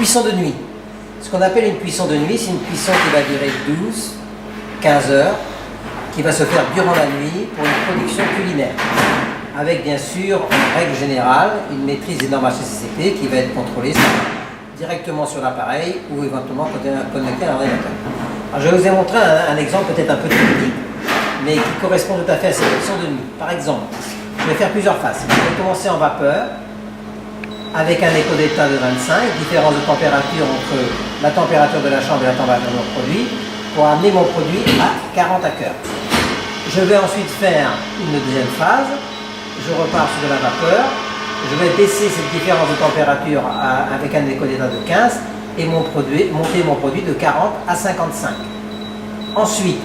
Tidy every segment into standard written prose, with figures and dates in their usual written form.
Cuisson de nuit. Ce qu'on appelle une cuisson de nuit, c'est une cuisson qui va durer 12-15 heures, qui va se faire durant la nuit pour une production culinaire. Avec bien sûr, en règle générale, une maîtrise des normes HACCP qui va être contrôlée directement sur l'appareil ou éventuellement connecté à l'ordinateur. Alors je vous ai montré un exemple peut-être un peu technique, mais qui correspond tout à fait à cette cuisson de nuit. Par exemple, je vais faire plusieurs phases. Je vais commencer en vapeur, avec un écho d'état de 25, différence de température entre la température de la chambre et la température de mon produit, pour amener mon produit à 40 à cœur. Je vais ensuite faire une deuxième phase, je repars sur de la vapeur, je vais baisser cette différence de température avec un écho d'état de 15 et monter mon produit de 40 à 55. Ensuite,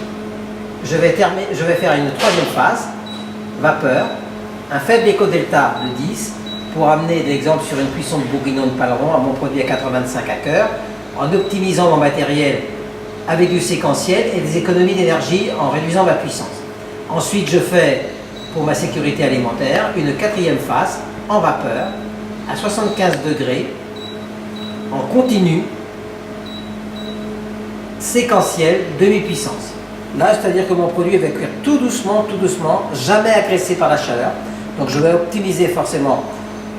je vais faire une troisième phase, vapeur, un faible écho delta de 10, pour amener l'exemple sur une cuisson de bourguignon de paleron à mon produit à 85 à cœur, en optimisant mon matériel avec du séquentiel et des économies d'énergie en réduisant ma puissance. Ensuite, je fais, pour ma sécurité alimentaire, une quatrième phase en vapeur, à 75 degrés, en continu, séquentiel, demi-puissance. Là, c'est-à-dire que mon produit va cuire tout doucement, jamais agressé par la chaleur. Donc je vais optimiser forcément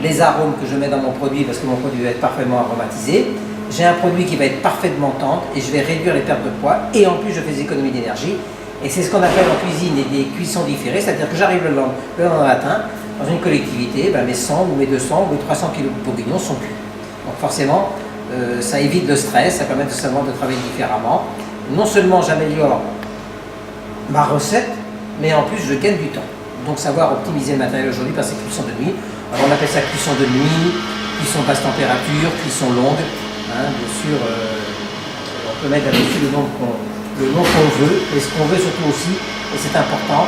les arômes que je mets dans mon produit parce que mon produit va être parfaitement aromatisé. J'ai un produit qui va être parfaitement tendre et je vais réduire les pertes de poids et en plus je fais des économies d'énergie. Et c'est ce qu'on appelle en cuisine des cuissons différées, c'est-à-dire que j'arrive le lendemain matin dans une collectivité, mes 100 ou mes 200 ou mes 300 kg de bourguignons sont cuits. Donc forcément, ça évite le stress, ça permet tout simplement de travailler différemment. Non seulement j'améliore ma recette, mais en plus je gagne du temps. Donc savoir optimiser le matériel aujourd'hui par ces cuissons de nuit. Alors on appelle ça cuisson de nuit, cuisson basse température, cuisson longue. Bien sûr, on peut mettre là-dessus le nom qu'on veut, et ce qu'on veut surtout aussi, et c'est important,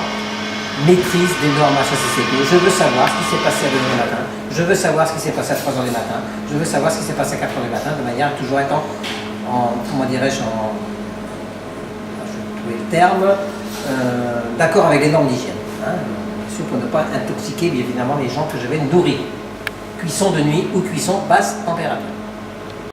maîtrise des normes HACCP. Je veux savoir ce qui s'est passé à 2h du matin, je veux savoir ce qui s'est passé à 3h du matin, je veux savoir ce qui s'est passé à 4h du matin, de manière à toujours être comment dirais-je, je vais trouver le terme, d'accord avec les normes d'hygiène. Bien sûr, pour ne pas intoxiquer bien évidemment les gens que je vais nourrir. Cuisson de nuit ou cuisson basse température.